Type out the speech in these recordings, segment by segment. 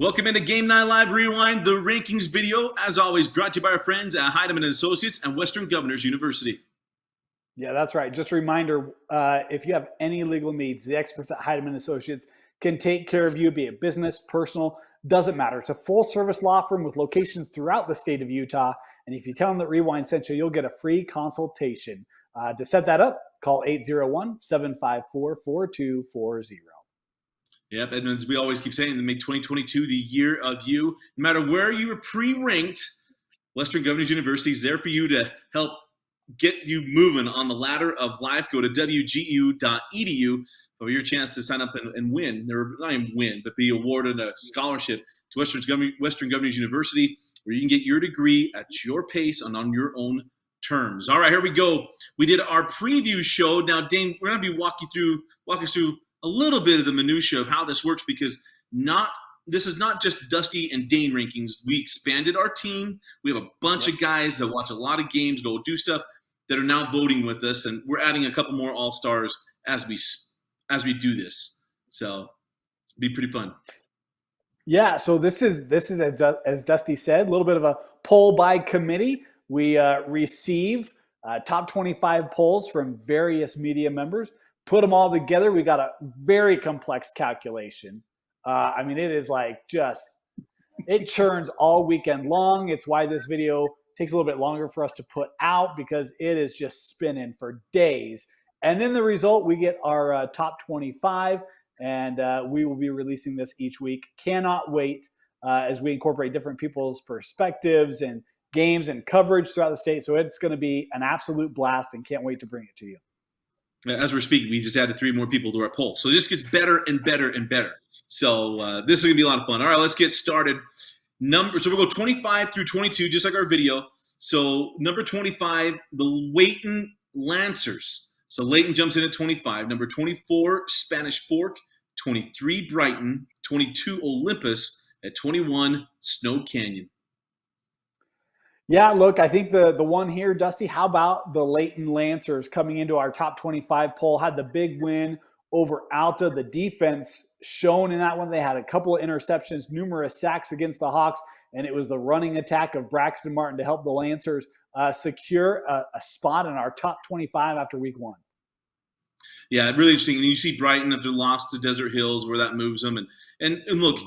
Welcome into Game Night Live Rewind, the rankings video, as always, brought to you by our friends at Heidemann Associates and Western Governors University. Yeah, that's right. Just a reminder, if you have any legal needs, the experts at Heidemann Associates can take care of you, be it business, personal, doesn't matter. It's a full-service law firm with locations throughout the state of Utah. And if you tell them that Rewind sent you, you'll get a free consultation. To set that up, call 801-754-4240. Yep, and as we always keep saying, to make 2022 the year of you. No matter where you were pre-ranked, Western Governors University is there for you to help get you moving on the ladder of life. Go to wgu.edu for your chance to sign up and win. Or not even win, but be awarded a scholarship to Western Governors University, where you can get your degree at your pace and on your own terms. All right, here we go. We did our preview show. Now, Dane, we're going to be walk us through a little bit of the minutia of how this works, because this is not just Dusty and Dane rankings. We expanded our team. We have a bunch of guys that watch a lot of games, go do stuff, that are now voting with us, and we're adding a couple more all-stars as we do this. So it'll be pretty fun. Yeah, so this is as Dusty said, a little bit of a poll by committee. We receive top 25 polls from various media members. Put them all together, we got a very complex calculation. I mean, it is like it churns all weekend long. It's why this video takes a little bit longer for us to put out, because it is just spinning for days. And then the result, we get our top 25, and we will be releasing this each week. Cannot wait as we incorporate different people's perspectives and games and coverage throughout the state. So it's going to be an absolute blast, and can't wait to bring it to you. As we're speaking, we just added 3 more people to our poll. So it just gets better and better and better. So this is going to be a lot of fun. All right, let's get started. So we'll go 25 through 22, just like our video. So number 25, the LAYTON Lancers. So LAYTON jumps in at 25. Number 24, Spanish Fork. 23, BRIGHTON. 22, OLYMPUS. At 21, Snow Canyon. Yeah, look, I think the one here, Dusty, how about the LAYTON Lancers coming into our top 25 poll, had the big win over Alta. The defense shown in that one. They had a couple of interceptions, numerous sacks against the Hawks, and it was the running attack of Braxton Martin to help the Lancers secure a spot in our top 25 after week 1. Yeah, really interesting. And you see BRIGHTON after lost to Desert Hills, where that moves them. And look,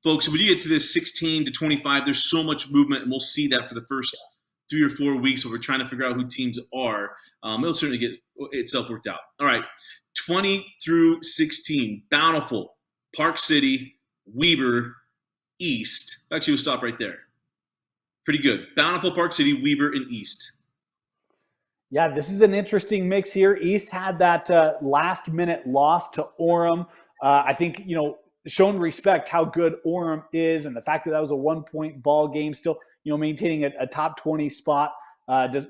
folks, when you get to this 16 to 25, there's so much movement, and we'll see that for the first 3 or 4 weeks where we're trying to figure out who teams are. It'll certainly get itself worked out. All right, 20 through 16, Bountiful, Park City, Weber, East. Actually, we'll stop right there. Pretty good. Bountiful, Park City, Weber, and East. Yeah, this is an interesting mix here. East had that last-minute loss to Orem. I think, shown respect how good Orem is, and the fact that was a 1-point ball game, still maintaining a top 20 spot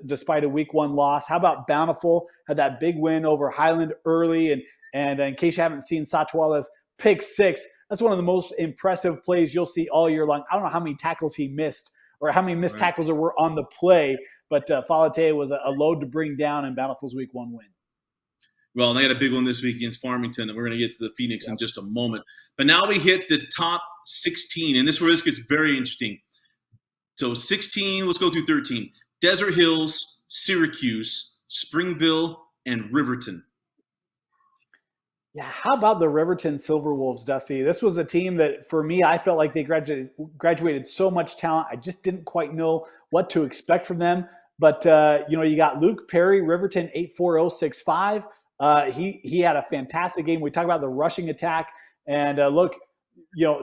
despite a week 1 loss. How about Bountiful? Had that big win over Highland early, and in case you haven't seen Satwala's pick 6, that's one of the most impressive plays you'll see all year long. I don't know how many tackles he missed or how many missed tackles there were on the play, but Falatea was a load to bring down in Bountiful's week 1 win. Well, they had a big one this week against Farmington, and we're going to get to the Phoenix in just a moment. But now we hit the top 16, and this is where this gets very interesting. So 16, let's go through 13. Desert Hills, Syracuse, Springville, and Riverton. Yeah, how about the Riverton Silverwolves, Dusty? This was a team that, for me, I felt like they graduated so much talent. I just didn't quite know what to expect from them. But, you got Luke Perry, Riverton 84065. He had a fantastic game. We talk about the rushing attack, and look,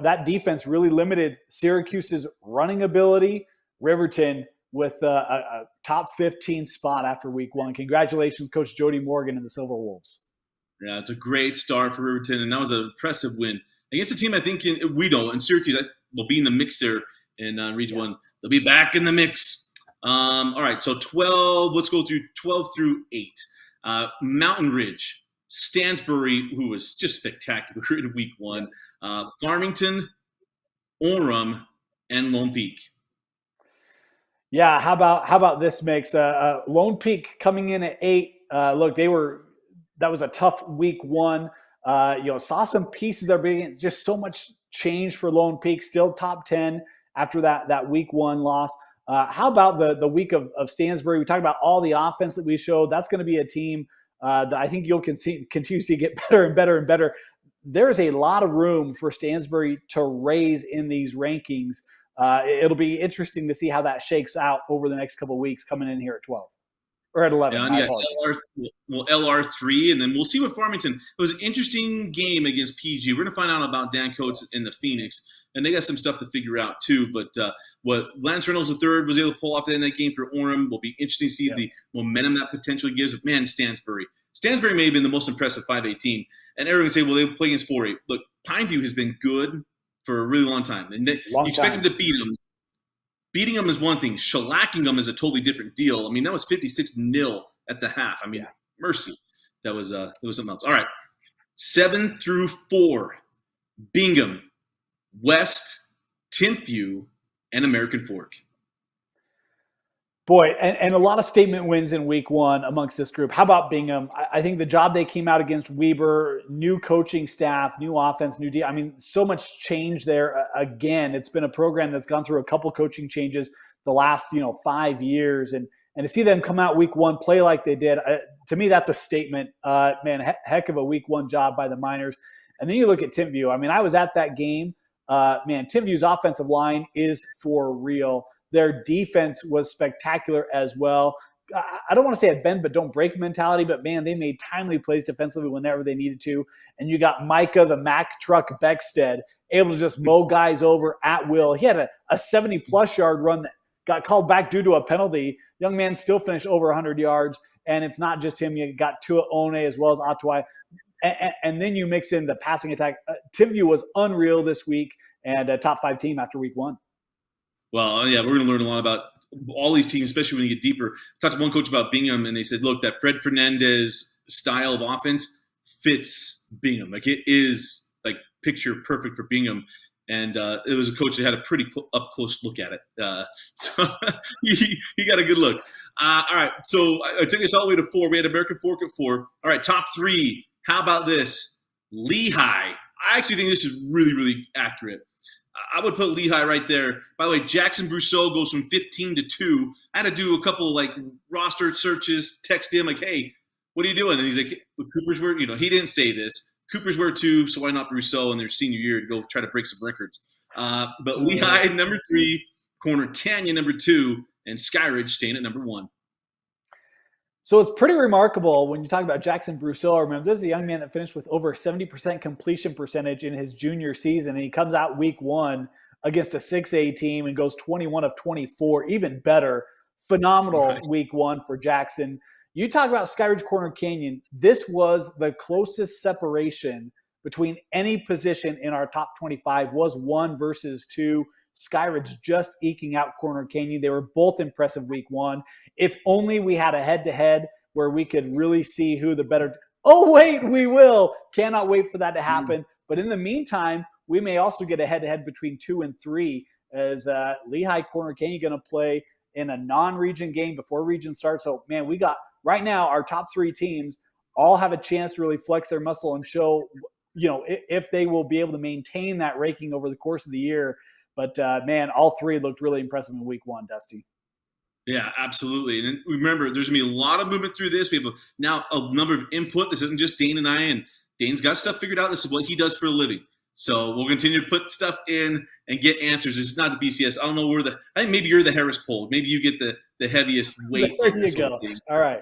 that defense really limited Syracuse's running ability. Riverton with a top 15 spot after week 1. Congratulations, Coach Jody Morgan and the Silver Wolves. Yeah, it's a great start for Riverton, and that was an impressive win against a team I think in Syracuse will be in the mix there in Region 1. They'll be back in the mix. All right, so 12. Let's go through 12 through 8. Mountain Ridge, Stansbury, who was just spectacular in week 1, Farmington, Orem, and Lone Peak. Yeah, how about this mix? Lone Peak coming in at 8. Look, that was a tough week 1. Saw some pieces that are being just so much changed for Lone Peak, still top 10 after that week 1 loss. How about the week of Stansbury? We talked about all the offense that we showed. That's going to be a team that I think you'll continue to see get better and better and better. There's a lot of room for Stansbury to raise in these rankings. It'll be interesting to see how that shakes out over the next couple of weeks coming in here at 12 or at 11. Yeah, LR3, and then we'll see what Farmington. It was an interesting game against PG. We're going to find out about Dan Coates in the Phoenix, and they got some stuff to figure out too. But what Lance Reynolds III was able to pull off in that game for Orem will be interesting to see the momentum that potentially gives. Man, Stansbury may have been the most impressive 5A team, and everyone can say, well, they play against 4A. Look, Pineview has been good for a really long time, and you expect them to beat them. Beating them is one thing. Shellacking them is a totally different deal. I mean, that was 56-0 at the half. I mean, mercy. That was something else. All right, 7 through 4, Bingham, West, Timpview, and American Fork. Boy, and a lot of statement wins in week 1 amongst this group. How about Bingham? I think the job they came out against Weber, new coaching staff, new offense, new I mean, so much change there. Again, it's been a program that's gone through a couple coaching changes the last 5 years, and to see them come out week 1, play like they did, to me that's a statement. Man, heck of a week 1 job by the Miners. And then you look at Timpview. I mean, I was at that game. Man, Timpview's offensive line is for real. Their defense was spectacular as well. I don't want to say a bend but don't break mentality, but man, they made timely plays defensively whenever they needed to. And you got Micah, the Mack truck Beckstead, able to just mow guys over at will. He had a 70-plus yard run that got called back due to a penalty. Young man still finished over 100 yards. And it's not just him. You got Tua One as well as Atuai. And then you mix in the passing attack. Timpview was unreal this week and a top 5 team after week 1. Well, yeah, we're going to learn a lot about all these teams, especially when you get deeper. I talked to one coach about Bingham, and they said, look, that Fred Fernandez style of offense fits Bingham. Like, it is, like, picture perfect for Bingham. And it was a coach that had a pretty up-close look at it. So he got a good look. All right, so I took us all the way to 4. We had American Fork at 4. All right, top 3. How about this? Lehigh. I actually think this is really, really accurate. I would put Lehigh right there. By the way, Jackson Brousseau goes from 15 to 2. I had to do a couple roster searches, text him hey, what are you doing? And he's like, the Coopers were, he didn't say this. Coopers were 2, so why not Brousseau in their senior year to go try to break some records? But Lehigh, number 3, Corner Canyon, number 2, and Skyridge staying at number 1. So it's pretty remarkable when you talk about Jackson Brousseau. Remember, this is a young man that finished with over 70% completion percentage in his junior season, and he comes out week 1 against a 6A team and goes 21 of 24, even better. Phenomenal week 1 for Jackson. You talk about Skyridge Corner Canyon. This was the closest separation between any position in our top 25 was 1 versus 2. Skyridge just eking out Corner Canyon. They were both impressive week 1. If only we had a head-to-head where we could really see who the better – oh, wait, we will. Cannot wait for that to happen. But in the meantime, we may also get a head-to-head between 2 and 3 as Lehigh Corner Canyon going to play in a non-region game before region starts. So, man, we got – right now our top 3 teams all have a chance to really flex their muscle and show, if they will be able to maintain that ranking over the course of the year. But, man, all 3 looked really impressive in week 1, Dusty. Yeah, absolutely. And remember, there's going to be a lot of movement through this. We have now a number of input. This isn't just Dane and I, and Dane's got stuff figured out. This is what he does for a living. So we'll continue to put stuff in and get answers. It's not the BCS. I don't know I think maybe you're the Harris poll. Maybe you get the heaviest weight. There you go. All right.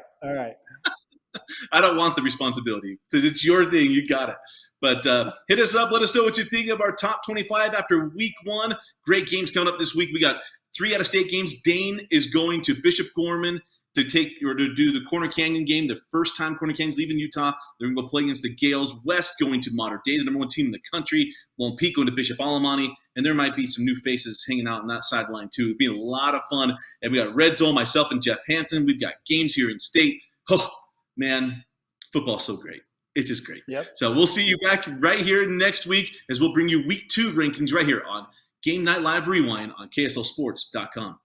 I don't want the responsibility. So it's your thing. You got it. But hit us up. Let us know what you think of our top 25 after week 1. Great games coming up this week. We got 3 out-of-state games. Dane is going to Bishop Gorman to do the Corner Canyon game. The first time Corner Canyon's leaving Utah. They're going to go play against the Gales. West going to Mater Dei, the number 1 team in the country. Lone Peak going to Bishop Alamani. And there might be some new faces hanging out on that sideline too. It'll be a lot of fun. And we got Red Zone, myself and Jeff Hansen. We've got games here in state. Oh, man, football's so great. It's just great. Yep. So we'll see you back right here next week as we'll bring you week 2 rankings right here on Game Night Live Rewind on KSLSports.com.